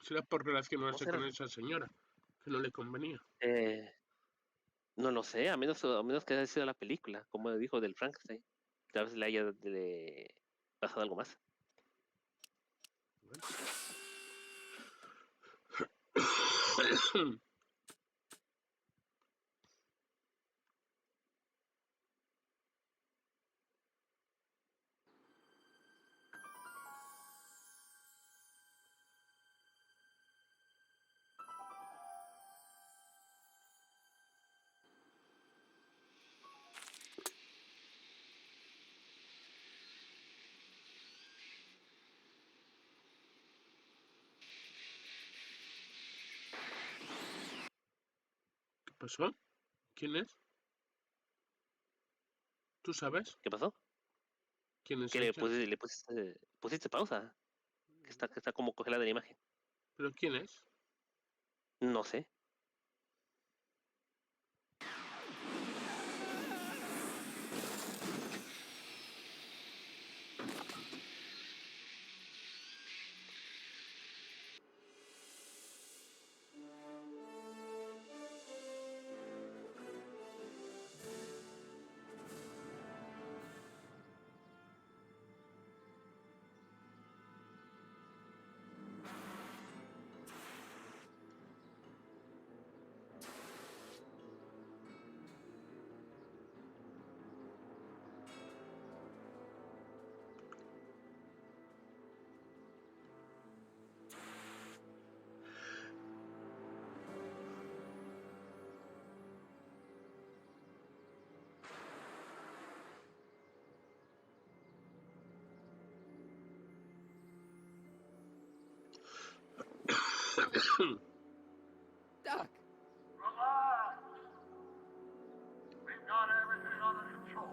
Será por ¿Cómo relacionarse será? con esa señora, que no le convenía. Eh, no lo sé, a menos que haya sido la película, como dijo del Frankenstein. Tal vez le haya pasado algo más. ¿Qué pasó? ¿Quién es? ¿Tú sabes ¿Qué pasó? quién es ¿Que ella? pusiste pausa? Que está como congelada la imagen. ¿Pero quién es? No sé. Doc! Relax. We've got everything under control.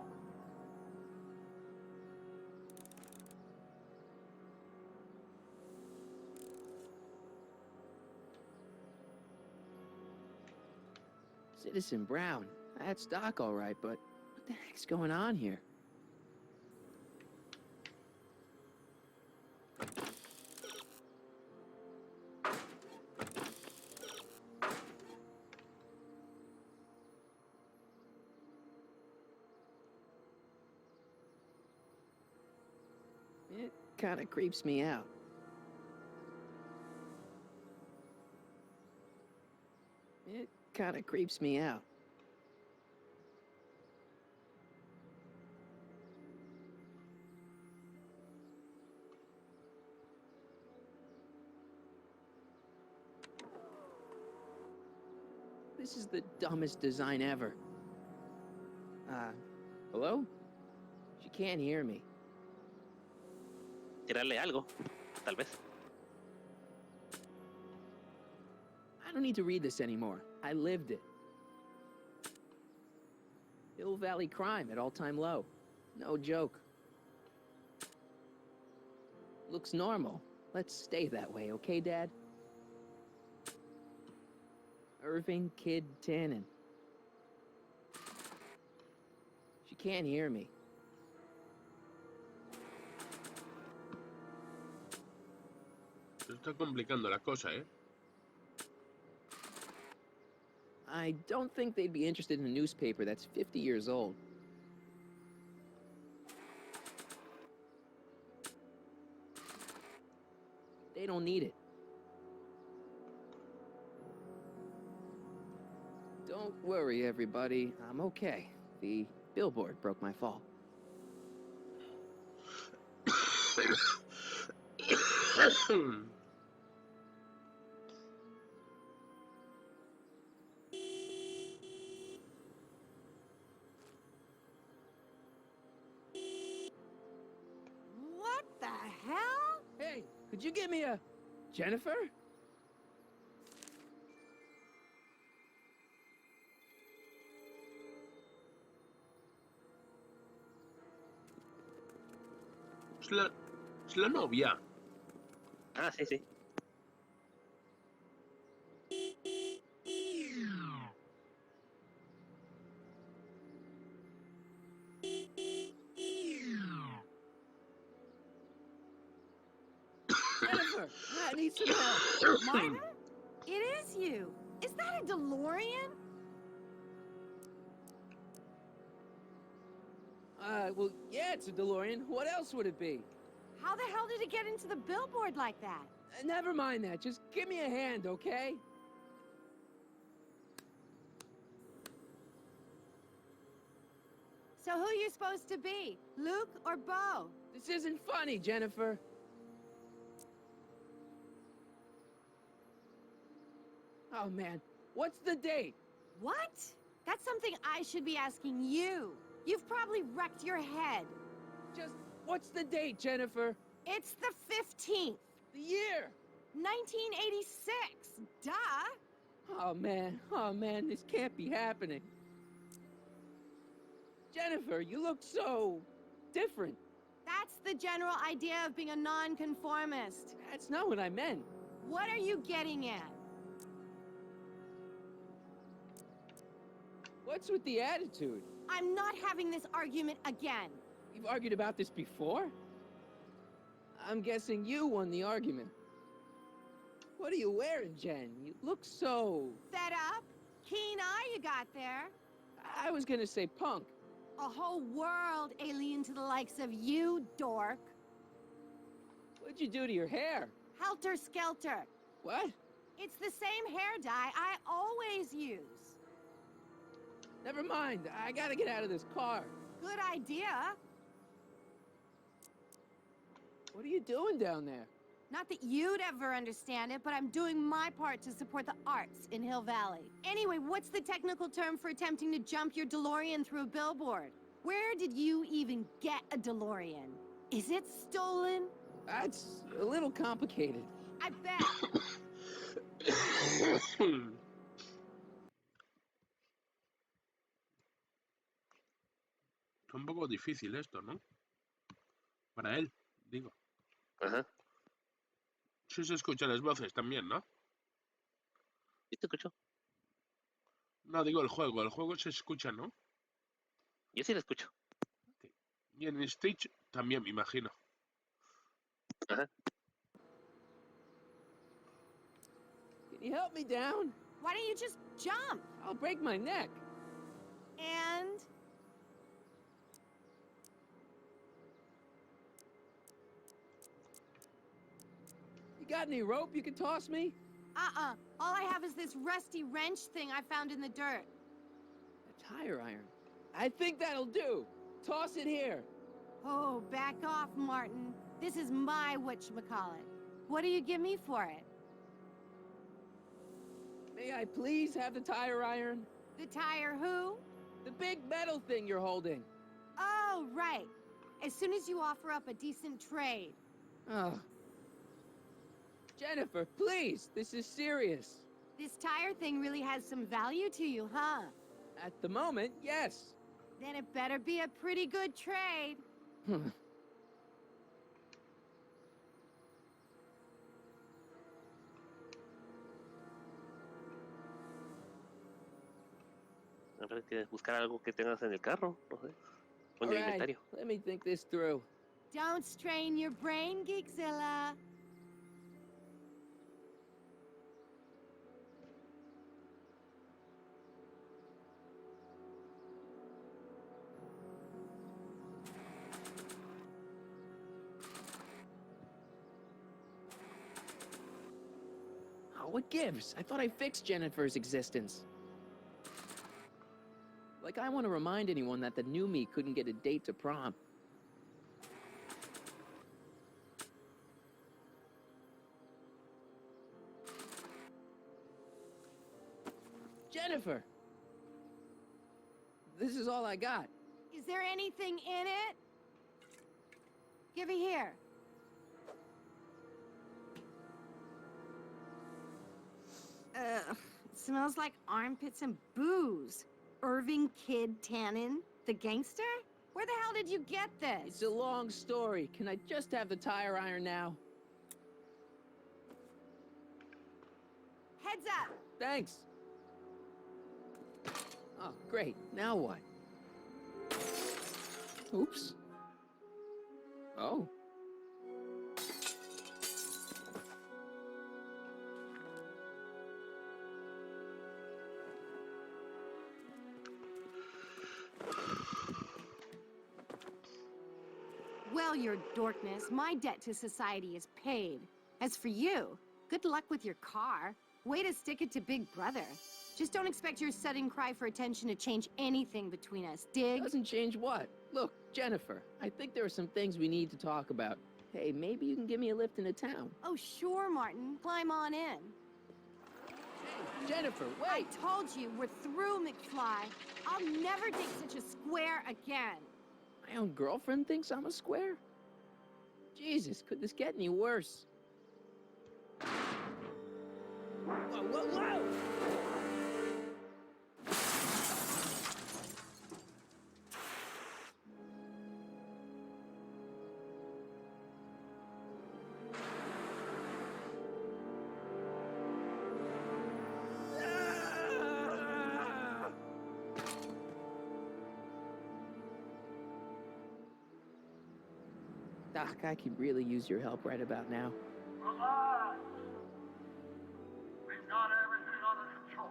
Citizen Brown. That's Doc, all right, but what the heck's going on here? It kind of creeps me out. It kind of creeps me out. This is the dumbest design ever. Hello? She can't hear me. Tirarle algo, tal vez. I don't need to read this anymore. I lived it. Hill Valley crime at all-time low. No joke. Looks normal. Let's stay that way, okay, Dad? Irving Kid Tannen. She can't hear me. Se está complicando la cosa, ¿eh? I don't think they'd be interested in a newspaper that's 50 years old. They don't need it. Don't worry, everybody. I'm okay. The billboard broke my fall. What the hell? Hey, could you give me a... Jennifer? Es la, es la novia. Ah, sí, sí. Jennifer! bummer. I need some help. Martin? It is you. Is that a DeLorean? Well, yeah, it's a DeLorean. What else would it be? How the hell did it get into the billboard like that? Never mind that. Just give me a hand, okay? So who you supposed to be? Luke or Bo? This isn't funny, Jennifer. Oh, man. What's the date? What? That's something I should be asking you. You've probably wrecked your head. Just, what's the date, Jennifer? It's the 15th, The year. 1986. Duh. Oh, man, this can't be happening. Jennifer, you look so different. That's the general idea of being a nonconformist. That's not what I meant. What are you getting at? What's with the attitude? I'm not having this argument again. You've argued about this before? I'm guessing you won the argument. What are you wearing, Jen? You look so... Fed up? Keen eye you got there. I was gonna say punk. A whole world alien to the likes of you, dork. What'd you do to your hair? Helter skelter. What? It's the same hair dye I always use. Never mind. I gotta get out of this car. Good idea. What are you doing down there? Not that you'd ever understand it, but I'm doing my part to support the arts in Hill Valley. Anyway, what's the technical term for attempting to jump your DeLorean through a billboard? Where did you even get a DeLorean? Is it stolen? That's a little complicated. I bet. Es un poco difícil esto, ¿no? Para él, digo. Ajá. Sí se escuchan las voces también, ¿no? ¿Sí te escucho? No, digo el juego se escucha, ¿no? Yo sí lo escucho. Y en Stitch también, me imagino. Ajá. Can you help me down? Why don't you just jump? I'll break my neck. And... You got any rope you can toss me? All I have is this rusty wrench thing I found in the dirt. A tire iron. I think that'll do. Toss it here. Oh, back off, Martin. This is my whatchamacallit. What do you give me for it? May I please have the tire iron? The tire who? The big metal thing you're holding. Oh, right. As soon as you offer up a decent trade. Oh. Jennifer, please, this is serious. This tire thing really has some value to you, huh? At the moment, yes. Then it better be a pretty good trade. Habrá que buscar algo que tengas en el carro, no sé. O en el All right, inventario. let me think this through. Don't strain your brain, Geekzilla. Oh, what gives? I thought I fixed Jennifer's existence. Like I want to remind anyone that the new me couldn't get a date to prom. Jennifer! This is all I got. Is there anything in it? Give it here. Ugh, it smells like armpits and booze. Irving Kid Tannen, the gangster? Where the hell did you get this? It's a long story. Can I just have the tire iron now? Heads up! Thanks. Oh, great. Now what? Oops. Oh. Well, your dorkness, my debt to society is paid. As for you, good luck with your car. Way to stick it to Big Brother. Just don't expect your sudden cry for attention to change anything between us, dig? Doesn't change what? Look, Jennifer, I think there are some things we need to talk about. Hey, maybe you can give me a lift into town. Oh, sure, Martin. Climb on in. Hey, Jennifer, I wait! told you, we're through, McFly. I'll never date such a square again. My own girlfriend thinks I'm a square? Jesus, could this get any worse? Whoa, whoa, whoa! Doc, I could really use your help right about now. Relax. We've got everything under control.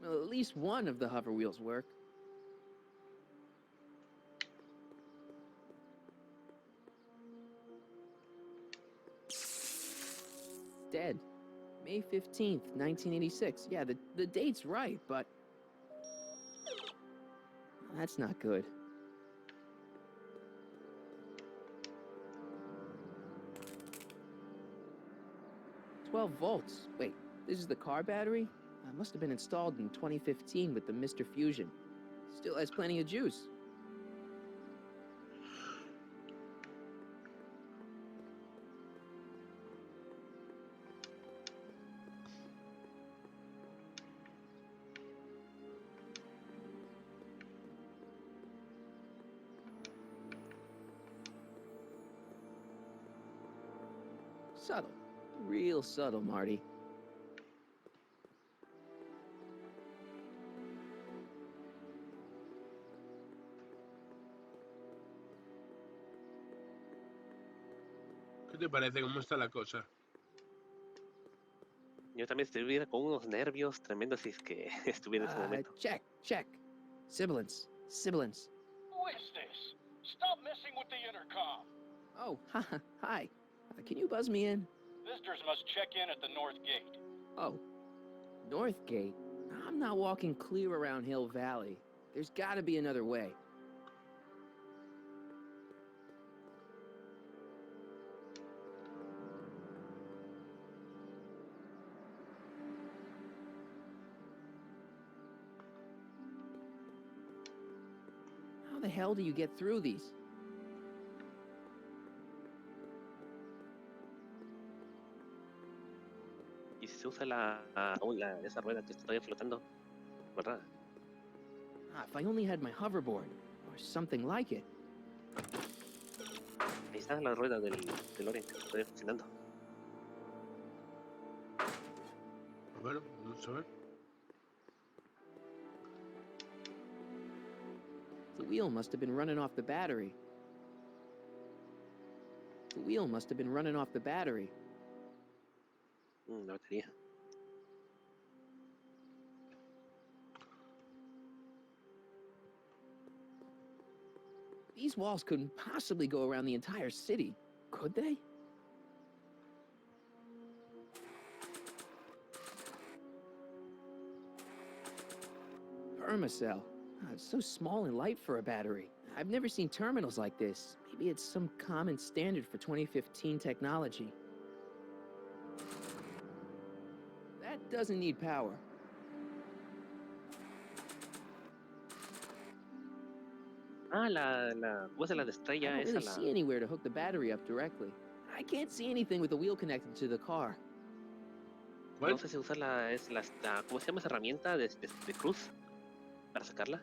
Well, at least one of the hover wheels work. Dead. May 15th, 1986. Yeah, the date's right, but... That's not good. "12 volts. Wait, this is the car battery? Must have been installed in 2015 with the Mr. Fusion. Still has plenty of juice. Subtle. Real subtle, Marty. ¿Qué te parece cómo está la cosa? Yo también estuviera con unos nervios tremendos si es que estuviera en ese momento. Check, check. Sibilance, sibilance. Who is this? Stop messing with the intercom. Oh, hi. Can you buzz me in? Visitors must check in at the north gate. Oh, North Gate? I'm not walking clear around Hill Valley. There's gotta be another way. How the hell do you get through these? Y si se usa esa rueda que está todavía flotando, ¿verdad? If I only had my hoverboard, or something like it. Ahí está la rueda del DeLorean que está todavía funcionando. Bueno, vamos a ver. The wheel must have been running off the battery. The wheel must have been running off the battery. La batería. These walls couldn't possibly go around the entire city, could they? Permacell. It's so small and light for a battery. I've never seen terminals like this. Maybe it's some common standard for 2015 technology. That doesn't need power. ¿Cómo se la I estrella don't esa really see anywhere to hook the battery up directly. I can't see anything with the wheel connected to the car. ¿Cuál? No sé si usar ¿cómo se llama esa herramienta de cruz para sacarla?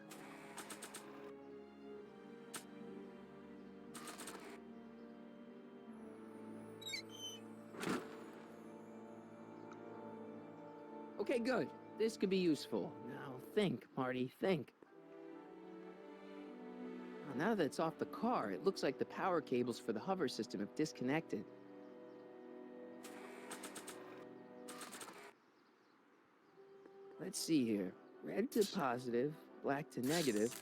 Okay, good. This could be useful. Now think, Marty, think. Now that it's off the car, it looks like the power cables for the hover system have disconnected. Let's see here. Red to positive, black to negative.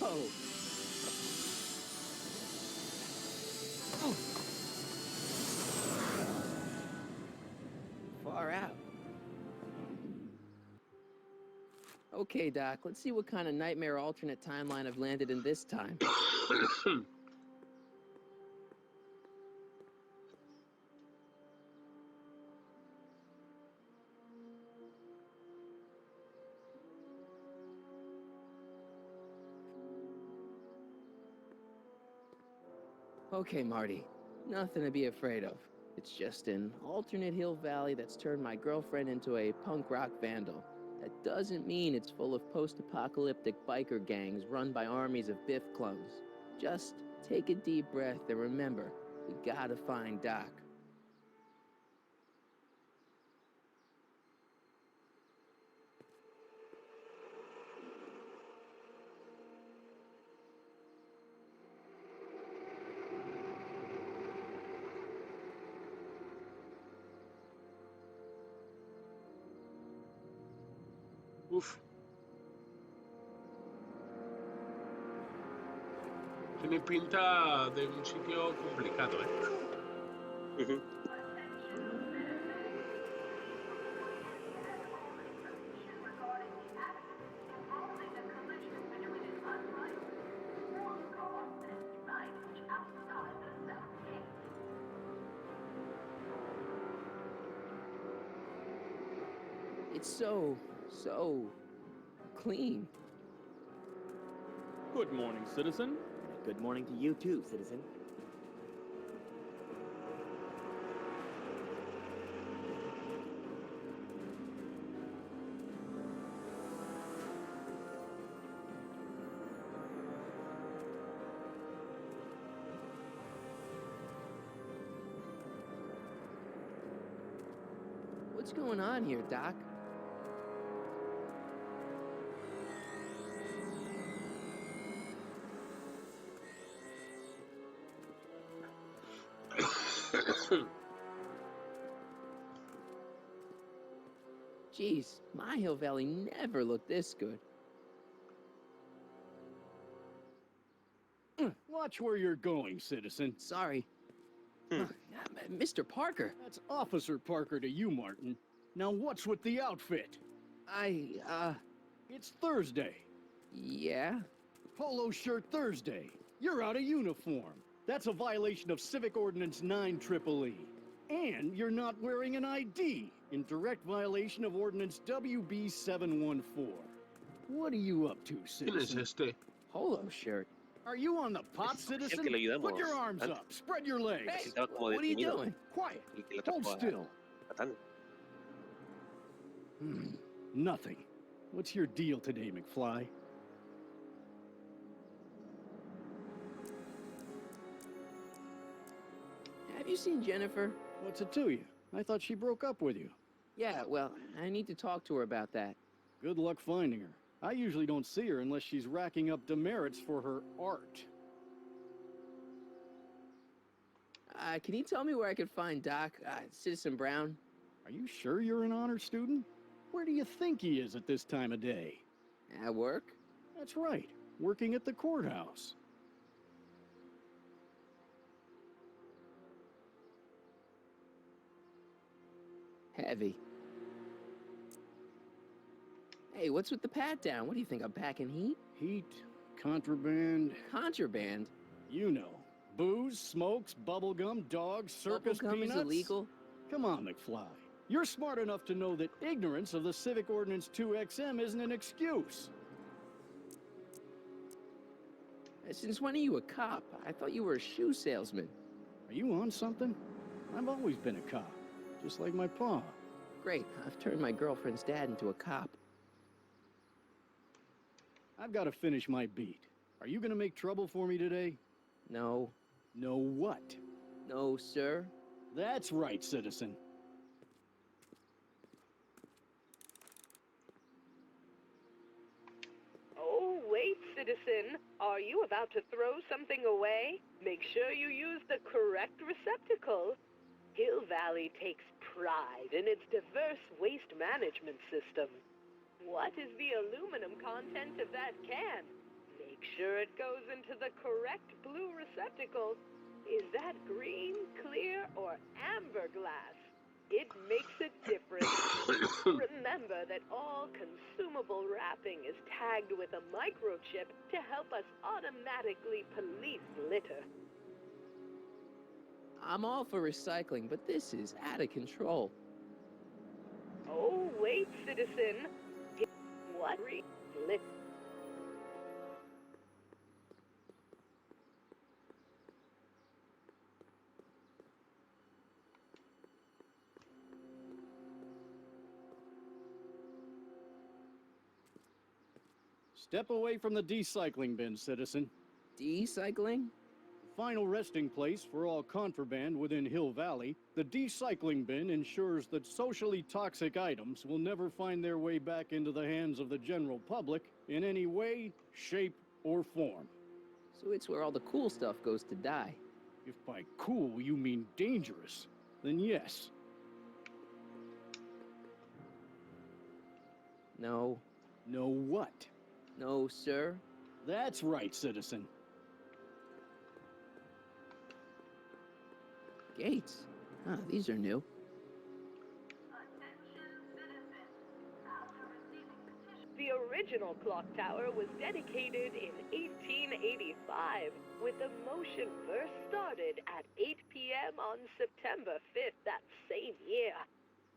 Oh! Oh. Far out. Okay, Doc, let's see what kind of nightmare alternate timeline I've landed in this time. Okay, Marty. Nothing to be afraid of. It's just an alternate hill valley that's turned my girlfriend into a punk rock vandal. That doesn't mean it's full of post-apocalyptic biker gangs run by armies of Biff clones. Just take a deep breath and remember, we gotta find Doc. Uf. Tiene pinta de un sitio complicado, ¿eh? Ujú. It's so clean. Good morning, citizen. Good morning to you too, citizen. What's going on here, Doc? Jeez, my Hill Valley never looked this good. Watch where you're going, citizen. Sorry. Hmm. Mr. Parker, That's Officer Parker to you, Martin. Now what's with the outfit? It's Thursday. Yeah? Polo shirt Thursday. You're out of uniform. That's a violation of Civic Ordinance 9EEE. And you're not wearing an ID, in direct violation of Ordinance WB 714. What are you up to, ¿Quién es citizen? este? Polo shirt. Are you on the pot, Es citizen? que le ayudamos Put your arms antes. up. Spread your legs. Hey, Estaba como what are you detenido. doing? Quiet. Y que lo Hold atrapó still. matando. Nothing. What's your deal today, McFly? Have you seen Jennifer? What's it to you? I thought she broke up with you. Yeah, well, I need to talk to her about that. Good luck finding her. I usually don't see her unless she's racking up demerits for her art. Can you tell me where I could find Doc, Citizen Brown? Are you sure you're an honor student? Where do you think he is at this time of day? At work? That's right, working at the courthouse. Heavy. Hey, what's with the pat down? What do you think, I'm packing heat? Heat, contraband, Contraband? you know. Booze, smokes, bubblegum, dogs, circus Bubblegum peanuts. is illegal? Come on, McFly. You're smart enough to know that ignorance of the Civic Ordinance 2XM isn't an excuse. Since when are you a cop? I thought you were a shoe salesman. Are you on something? I've always been a cop, just like my pa. Great, I've turned my girlfriend's dad into a cop. I've got to finish my beat. Are you gonna make trouble for me today? No. No what? No, sir. That's right, citizen. Oh, wait, citizen. Are you about to throw something away? Make sure you use the correct receptacle. Hill Valley takes pride in its diverse waste management system. What is the aluminum content of that can? Make sure it goes into the correct blue receptacle. Is that green, clear, or amber glass? It makes a difference. Remember that all consumable wrapping is tagged with a microchip to help us automatically police litter. I'm all for recycling, but this is out of control. Oh, wait, citizen. What? Litter. Step away from the decycling bin, citizen. Decycling? Final resting place for all contraband within Hill Valley, the decycling bin ensures that socially toxic items will never find their way back into the hands of the general public in any way, shape, or form. So it's where all the cool stuff goes to die. If by cool you mean dangerous, then yes. No. No what? No, sir. That's right, citizen. Gates. Huh, these are new. The original clock tower was dedicated in 1885, with the motion first started at 8 p.m. on September 5th that same year.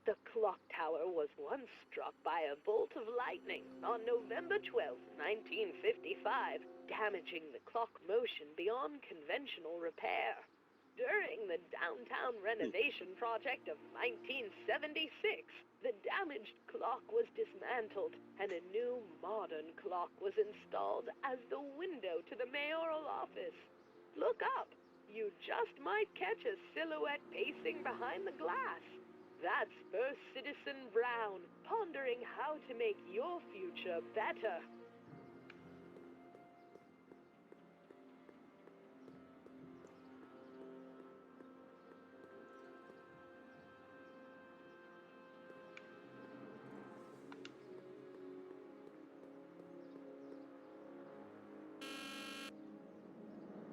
The clock tower was once struck by a bolt of lightning on November 12, 1955, damaging the clock motion beyond conventional repair. During the downtown renovation project of 1976, the damaged clock was dismantled and a new modern clock was installed as the window to the mayoral office. Look up. You just might catch a silhouette pacing behind the glass. That's First Citizen Brown, pondering how to make your future better.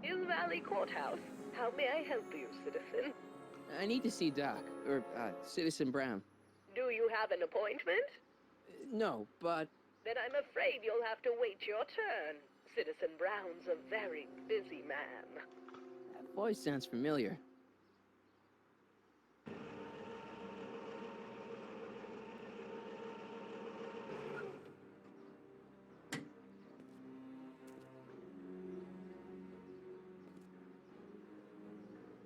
Hill Valley Courthouse. How may I help you, citizen? I need to see Doc, or Citizen Brown. Do you have an appointment? No, but... Then I'm afraid you'll have to wait your turn. Citizen Brown's a very busy man. That voice sounds familiar.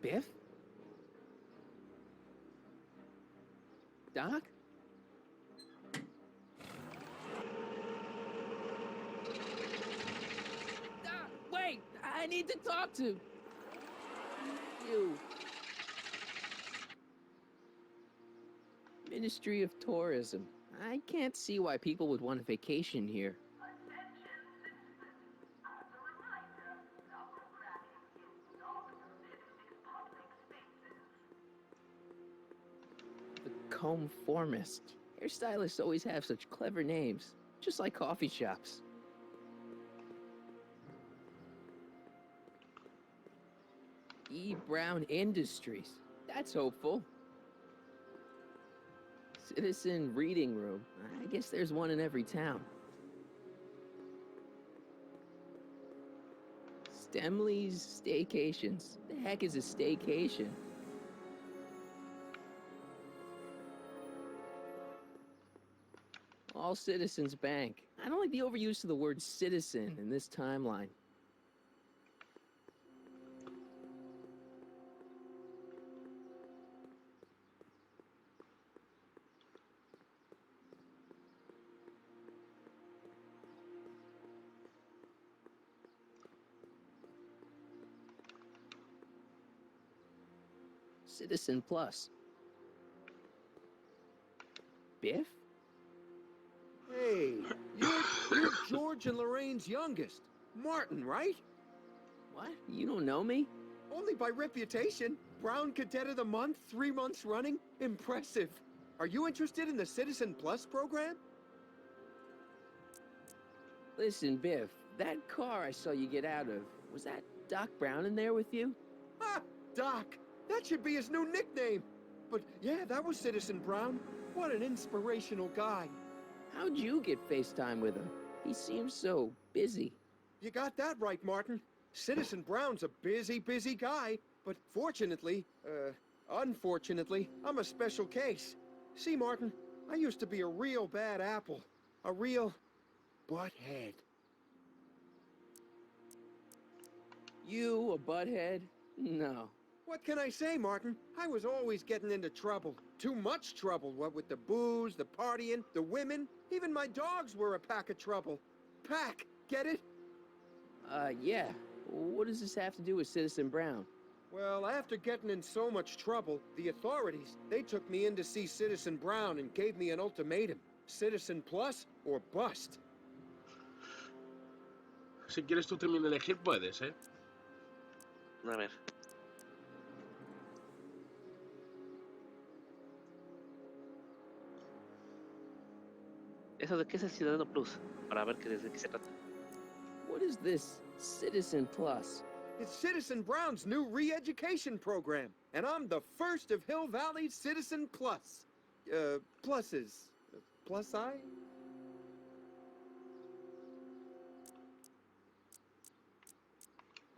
Biff? Doc? Doc, wait! I need to talk to you. Ministry of Tourism. I can't see why people would want a vacation here. Conformist. Hairstylists always have such clever names, just like coffee shops. E. Brown Industries. That's hopeful. Citizen Reading Room. I guess there's one in every town. Stemley's Staycations. The heck is a staycation? All Citizens Bank. I don't like the overuse of the word citizen in this timeline. Citizen Plus. Biff? Hey, you're George and Lorraine's youngest. Martin, right? What? You don't know me? Only by reputation. Brown Cadet of the Month, 3 months running. Impressive. Are you interested in the Citizen Plus program? Listen, Biff, that car I saw you get out of, was that Doc Brown in there with you? Ha! Doc! That should be his new nickname. But yeah, that was Citizen Brown. What an inspirational guy. How'd you get FaceTime with him? He seems so busy. You got that right, Martin. Citizen Brown's a busy, busy guy. But fortunately, unfortunately, I'm a special case. See, Martin, I used to be a real bad apple. A real butthead. You a butthead? No. What can I say, Martin? I was always getting into trouble. Too much trouble, what with the booze, the partying, the women. Even my dogs were a pack of trouble. Pack, get it? Yeah. What does this have to do with Citizen Brown? Well, after getting in so much trouble, the authorities, they took me in to see Citizen Brown and gave me an ultimatum. Citizen Plus or bust. Si quieres tú también elegir, puedes, ¿eh? A ver. ¿Eso de qué es el Ciudadano Plus? Para ver de qué se trata. What is this Citizen Plus? It's Citizen Brown's new re-education program, and I'm the first of Hill Valley's Citizen Plus. Pluses. Plus I?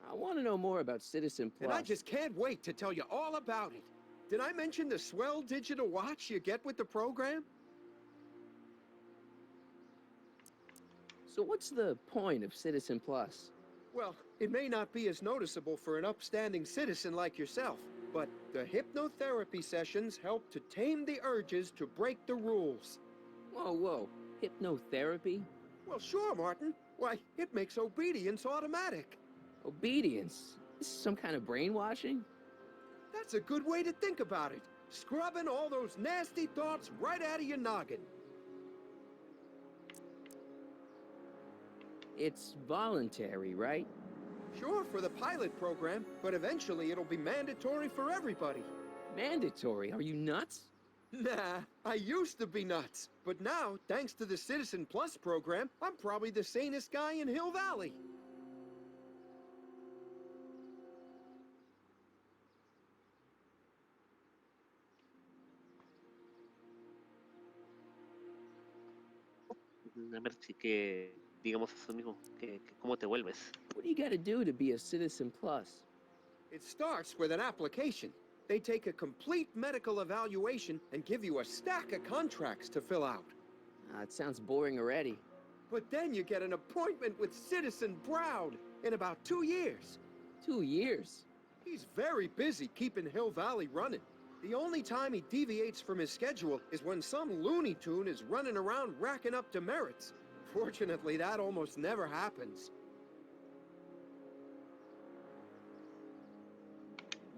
I want to know more about Citizen Plus. And I just can't wait to tell you all about it. Did I mention the swell digital watch you get with the program? So what's the point of Citizen Plus? Well, it may not be as noticeable for an upstanding citizen like yourself, but the hypnotherapy sessions help to tame the urges to break the rules. Whoa. Hypnotherapy? Well, sure, Martin. Why, it makes obedience automatic. Obedience? This is some kind of brainwashing? That's a good way to think about it. Scrubbing all those nasty thoughts right out of your noggin. It's voluntary, right? Sure, for the pilot program, but eventually it'll be mandatory for everybody. Mandatory? Are you nuts? Nah, I used to be nuts. But now, thanks to the Citizen Plus program, I'm probably the sanest guy in Hill Valley. A ver si que digamos eso mismo, que cómo te vuelves. What do you gotta do to be a Citizen Plus? It starts with an application. They take a complete medical evaluation and give you a stack of contracts to fill out. It sounds boring already. But then you get an appointment with Citizen Brown in about 2 years. 2 years? He's very busy keeping Hill Valley running. The only time he deviates from his schedule is when some Looney Tune is running around racking up demerits. Fortunately, that almost never happens.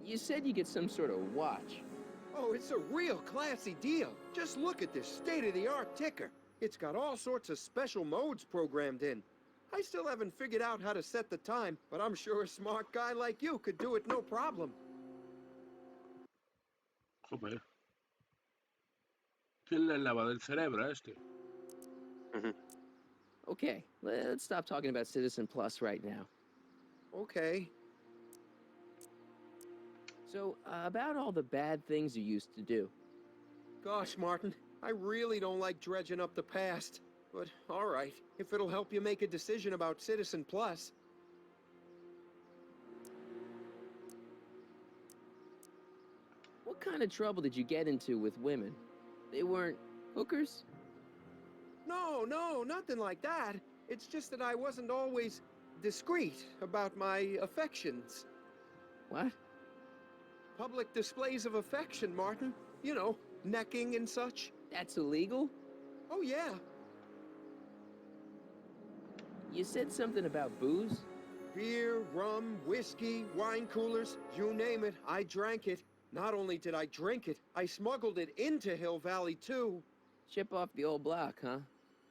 You said you get some sort of watch. Oh, it's a real classy deal. Just look at this state-of-the-art ticker. It's got all sorts of special modes programmed in. I still haven't figured out how to set the time, but I'm sure a smart guy like you could do it no problem. Joder. ¿Quién le ha lavado el cerebro a este? Okay, let's stop talking about Citizen Plus right now. Okay. So, about all the bad things you used to do. Gosh, Martin, I really don't like dredging up the past. But, all right, if it'll help you make a decision about Citizen Plus. What kind of trouble did you get into with women? They weren't hookers? No, nothing like that. It's just that I wasn't always discreet about my affections. What? Public displays of affection, Martin. You know, necking and such. That's illegal? Oh, yeah. You said something about booze? Beer, rum, whiskey, wine coolers, you name it, I drank it. Not only did I drink it, I smuggled it into Hill Valley, too. Chip off the old block, huh?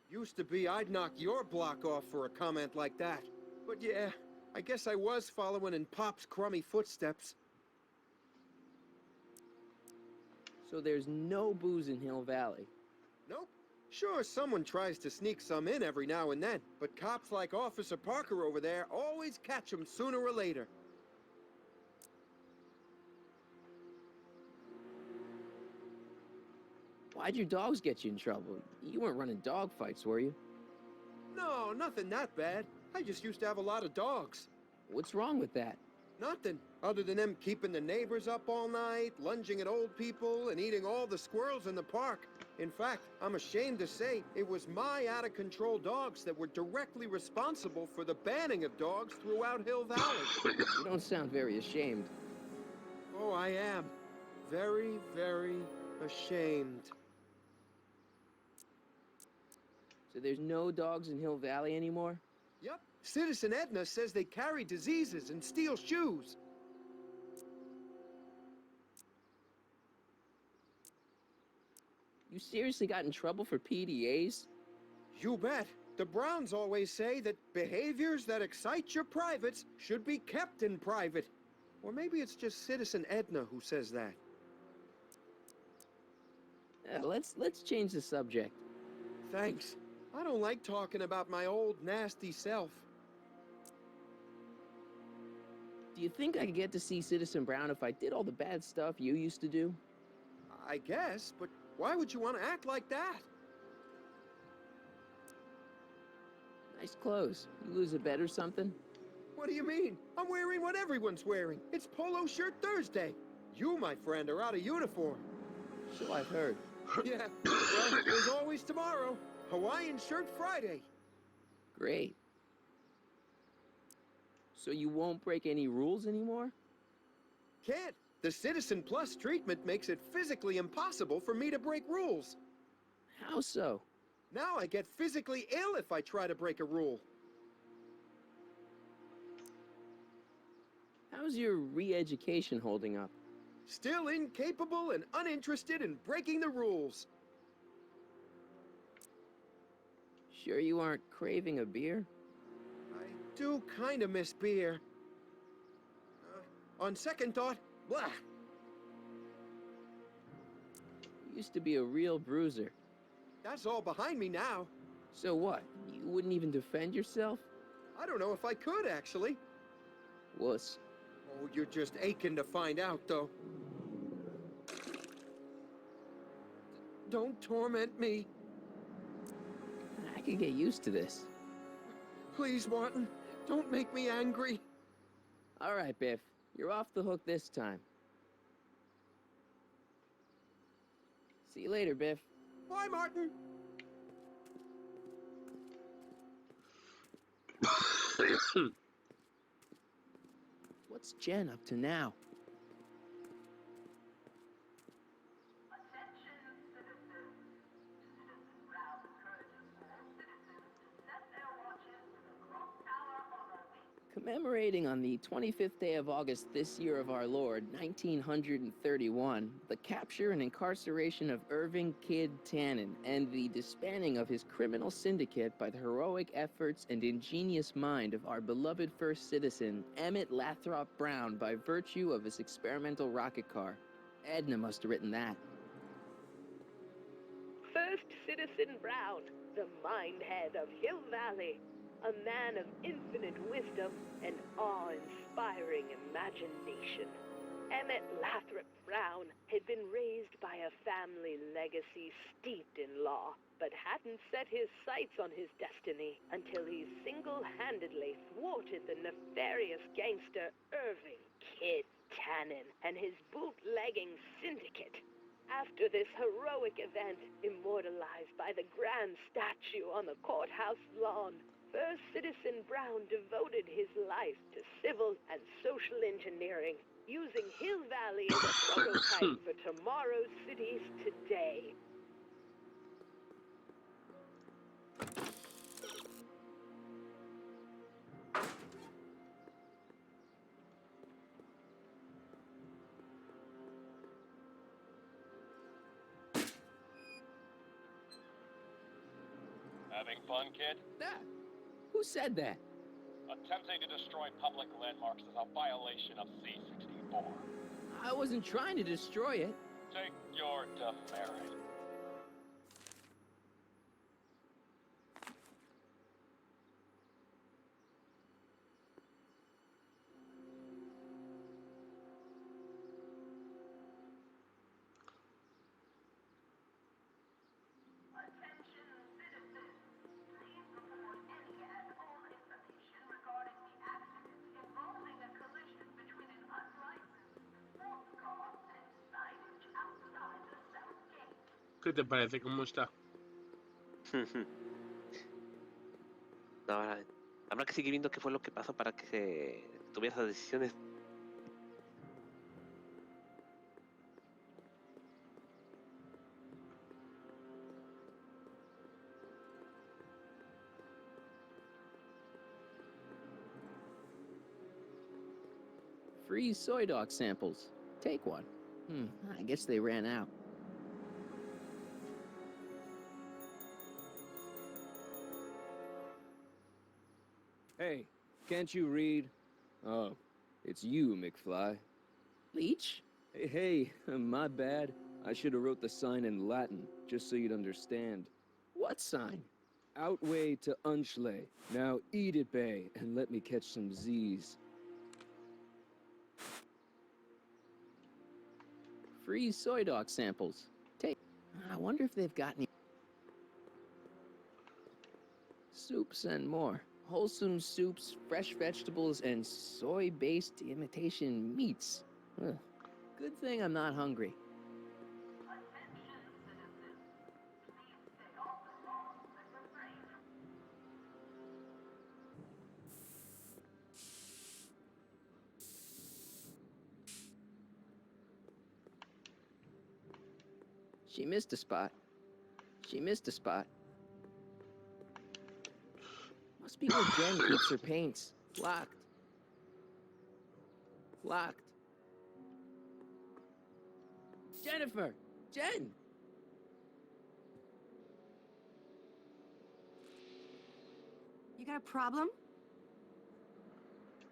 Used to be I'd knock your block off for a comment like that. But yeah, I guess I was following in Pop's crummy footsteps. So there's no booze in Hill Valley. Nope. Sure, someone tries to sneak some in every now and then, but cops like Officer Parker over there always catch 'em sooner or later. Why'd your dogs get you in trouble? You weren't running dog fights, were you? No, nothing that bad. I just used to have a lot of dogs. What's wrong with that? Nothing, other than them keeping the neighbors up all night, lunging at old people, and eating all the squirrels in the park. In fact, I'm ashamed to say it was my out-of-control dogs that were directly responsible for the banning of dogs throughout Hill Valley. You don't sound very ashamed. Oh, I am. Very, very ashamed. So there's no dogs in Hill Valley anymore? Yep. Citizen Edna says they carry diseases and steal shoes. You seriously got in trouble for PDAs? You bet. The Browns always say that behaviors that excite your privates should be kept in private. Or maybe it's just Citizen Edna who says that. Let's change the subject. Thanks. I don't like talking about my old nasty self. Do you think I could get to see Citizen Brown if I did all the bad stuff you used to do? I guess, but why would you want to act like that? Nice clothes. You lose a bet or something? What do you mean? I'm wearing what everyone's wearing. It's Polo Shirt Thursday. You, my friend, are out of uniform. So I've heard. Yeah, well, there's always tomorrow. Hawaiian Shirt Friday. Great. So you won't break any rules anymore? Can't. The Citizen Plus treatment makes it physically impossible for me to break rules. How so? Now I get physically ill if I try to break a rule. How's your re-education holding up? Still incapable and uninterested in breaking the rules. Sure you aren't craving a beer? I do kind of miss beer. On second thought, blah. You used to be a real bruiser. That's all behind me now. So what? You wouldn't even defend yourself? I don't know if I could, actually. Wuss. Oh, you're just aching to find out, though. Don't torment me. I could get used to this. Please, Martin, don't make me angry. All right, Biff. You're off the hook this time. See you later, Biff. Bye, Martin. What's Jen up to now? Attention, citizens. Citizen Brown encourages all citizens to set their watches to the clock tower on a week. Commemorating on the 25th day of August this year of our Lord, 1931, the capture and incarceration of Irving Kid Tannen and the disbanding of his criminal syndicate by the heroic efforts and ingenious mind of our beloved first citizen, Emmett Lathrop Brown, by virtue of his experimental rocket car. Edna must have written that. First Citizen Brown, the mindhead of Hill Valley, a man of infinite wisdom and awe-inspiring imagination. Emmett Lathrop Brown had been raised by a family legacy steeped in law, but hadn't set his sights on his destiny until he single-handedly thwarted the nefarious gangster Irving Kid Tannen and his bootlegging syndicate. After this heroic event, immortalized by the grand statue on the courthouse lawn, First Citizen Brown devoted his life to civil and social engineering, using Hill Valley as a prototype for tomorrow's cities today. Having fun, kid? That? Who said that? Attempting to destroy public landmarks is a violation of C-64. I wasn't trying to destroy it. Take your demerit. Attention citizens. Please report any and all information regarding the accident involving a collision between an unlicensed sports car and signage outside the south gate. ¿Qué te parece? ¿Cómo está? No, habrá que seguir viendo qué fue lo que pasó para que se tuviera esas decisiones. Free soy dog samples. Take one. I guess they ran out. Hey, can't you read? Oh, it's you, McFly. Leech? Hey, my bad. I should have wrote the sign in Latin, just so you'd understand. What sign? Outway to Unchley. Now eat it, Bay, and let me catch some Z's. Free soy dog samples. Take. I wonder if they've got any soups and more. Wholesome soups, fresh vegetables, and soy-based imitation meats. Ugh. Good thing I'm not hungry. Attention citizens. Please stay off the lawn and refrain from She missed a spot. She missed a spot. Must be where Jen keeps her paints. Locked. Locked. Jennifer! Jen! You got a problem?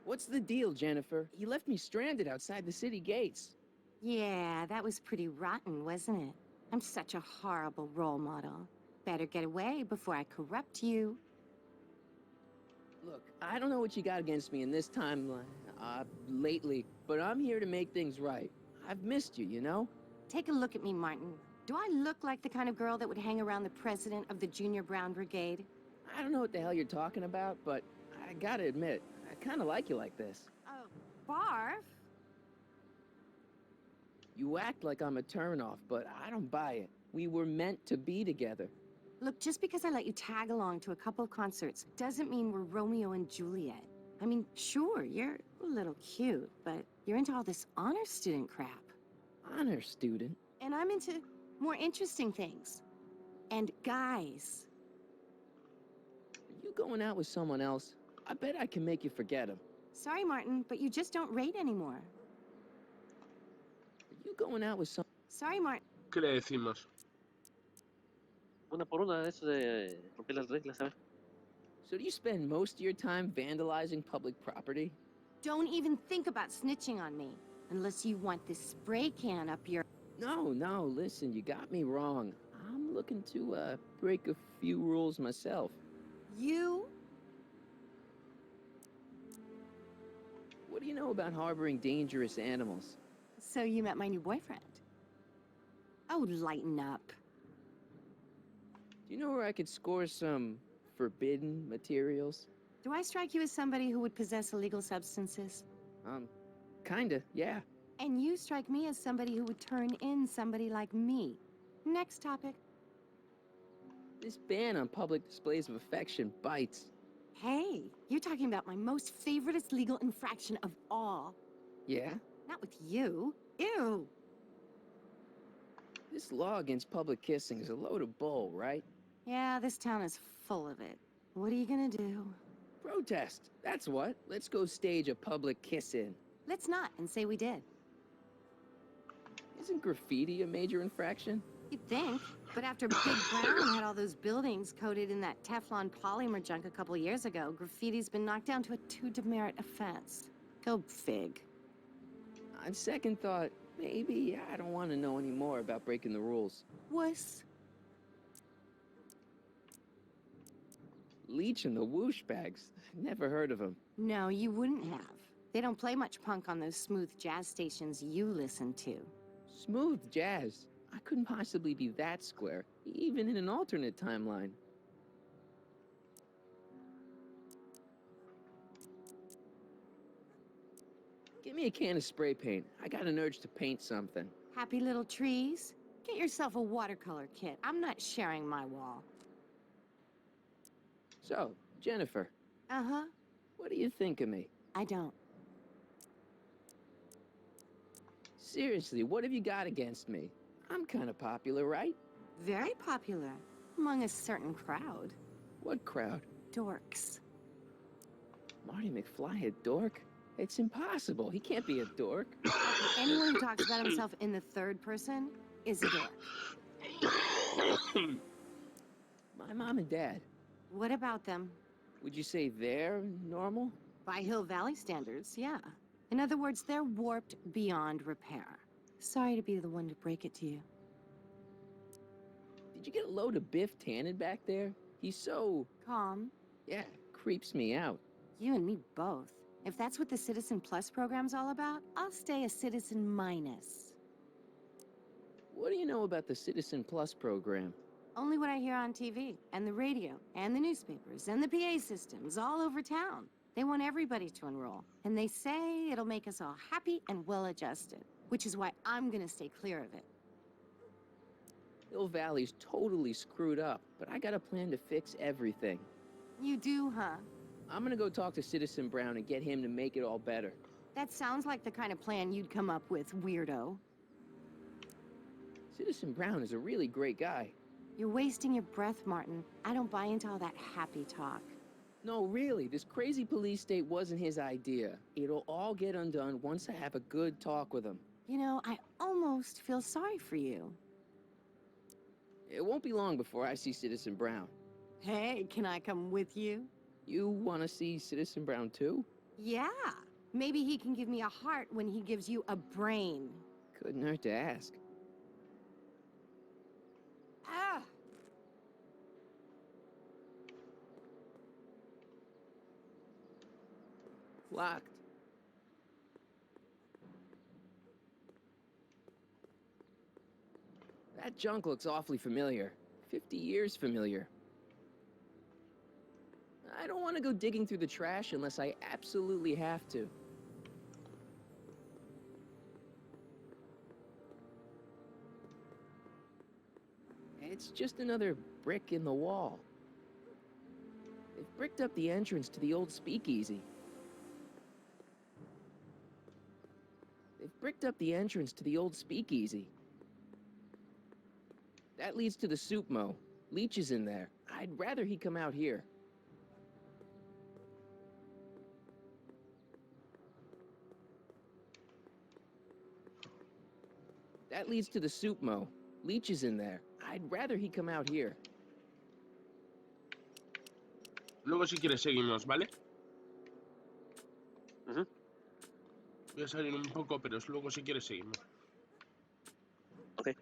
What's the deal, Jennifer? You left me stranded outside the city gates. Yeah, that was pretty rotten, wasn't it? I'm such a horrible role model. Better get away before I corrupt you. Look, I don't know what you got against me in this timeline, lately, but I'm here to make things right. I've missed you, you know? Take a look at me, Martin. Do I look like the kind of girl that would hang around the president of the Junior Brown Brigade? I don't know what the hell you're talking about, but I gotta admit, I kinda like you like this. Oh, barf? You act like I'm a turnoff, but I don't buy it. We were meant to be together. Look, just because I let you tag along to a couple of concerts doesn't mean we're Romeo and Juliet. I mean, sure, you're a little cute, but you're into all this honor student crap. Honor student? And I'm into more interesting things. And guys. Are you going out with someone else? I bet I can make you forget him. Sorry, Martin, but you just don't rate anymore. Are you going out with some... Sorry, Martin. ¿Qué le decimos? Una por una, eso de romper las reglas, a ver. So do you spend most of your time vandalizing public property? Don't even think about snitching on me. Unless you want this spray can up your... No, listen, you got me wrong. I'm looking to, break a few rules myself. You? What do you know about harboring dangerous animals? So you met my new boyfriend. Oh, lighten up. Do you know where I could score some forbidden materials? Do I strike you as somebody who would possess illegal substances? Kinda, yeah. And you strike me as somebody who would turn in somebody like me. Next topic. This ban on public displays of affection bites. Hey, you're talking about my most favoriteest legal infraction of all. Yeah? Not with you. Ew. This law against public kissing is a load of bull, right? Yeah, this town is full of it. What are you gonna do? Protest, that's what. Let's go stage a public kiss-in. Let's not, and say we did. Isn't graffiti a major infraction? You'd think. But after Big Brown had all those buildings coated in that Teflon polymer junk a couple years ago, graffiti's been knocked down to a 2 demerit offense. Go fig. On second thought, maybe I don't want to know any more about breaking the rules. Wuss. Leech and the whoosh bags. Never heard of them. No, you wouldn't have. They don't play much punk on those smooth jazz stations you listen to. Smooth jazz. I couldn't possibly be that square, even in an alternate timeline. Give me a can of spray paint. I got an urge to paint something. Happy little trees? Get yourself a watercolor kit. I'm not sharing my wall. So, Jennifer, Uh-huh. what do you think of me? I don't. Seriously, what have you got against me? I'm kind of popular, right? Very popular. Among a certain crowd. What crowd? Dorks. Marty McFly a dork? It's impossible. He can't be a dork. Anyone who talks about himself in the third person is a dork. My mom and dad, What about them? would you say they're normal? By Hill Valley standards, yeah. In other words, they're warped beyond repair. Sorry to be the one to break it to you. Did you get a load of Biff Tannen back there? He's so... Calm. yeah, creeps me out. You and me both. If that's what the Citizen Plus program's all about, I'll stay a Citizen Minus. What do you know about the Citizen Plus program? Only what I hear on TV, and the radio, and the newspapers, and the PA systems all over town. They want everybody to enroll, and they say it'll make us all happy and well-adjusted, which is why I'm gonna stay clear of it. Hill Valley's totally screwed up, but I got a plan to fix everything. You do, huh? I'm gonna go talk to Citizen Brown and get him to make it all better. That sounds like the kind of plan you'd come up with, weirdo. Citizen Brown is a really great guy. You're wasting your breath, Martin. I don't buy into all that happy talk. No, really, this crazy police state wasn't his idea. It'll all get undone once I have a good talk with him. You know, I almost feel sorry for you. It won't be long before I see Citizen Brown. Hey, can I come with you? You want to see Citizen Brown too? Yeah. Maybe he can give me a heart when he gives you a brain. Couldn't hurt to ask. Ah! Locked. That junk looks awfully familiar. 50 years familiar. I don't want to go digging through the trash unless I absolutely have to. It's just another brick in the wall. They've bricked up the entrance to the old speakeasy. They've bricked up the entrance to the old speakeasy. That leads to the soup mo. Leech is in there. I'd rather he come out here. That leads to the soup mo. Leech is in there. I'd rather he come out here. Luego si quieres seguimos, ¿vale? Ujú. Voy a salir un poco, pero luego si quieres seguimos. Ok.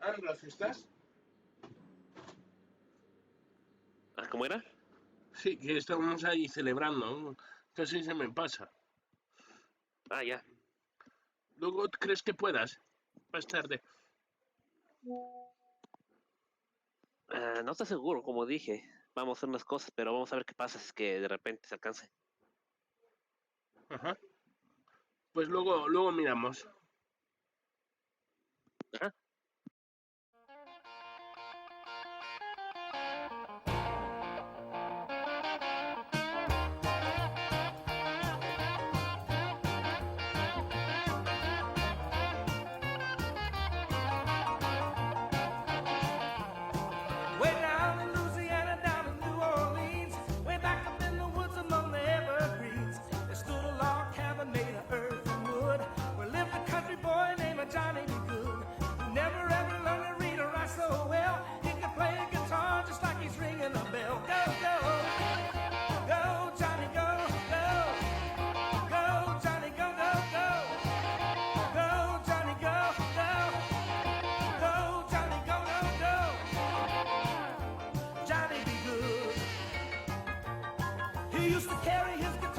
Andros, ¿estás? ¿Cómo era? Sí, que estamos ahí celebrando. Casi se me pasa. Ya. Luego, ¿crees que puedas? Más tarde. No estoy seguro, como dije. Vamos a hacer unas cosas, pero vamos a ver qué pasa si es que de repente se alcance. Ajá. Pues luego miramos. Ajá. Way down in Louisiana, down in New Orleans, way back up in the woods among the evergreens, there stood a log cabin made of earth and wood, where lived a country boy named Johnny B. Good, who never ever learned to read or write so well. He could play a guitar just like he's ringing a bell. Go, go, go, Johnny, go, go, go, Johnny, go, go, go, go, Johnny, go, go, go, Johnny, go, go, go. Johnny be good. He used to carry his guitar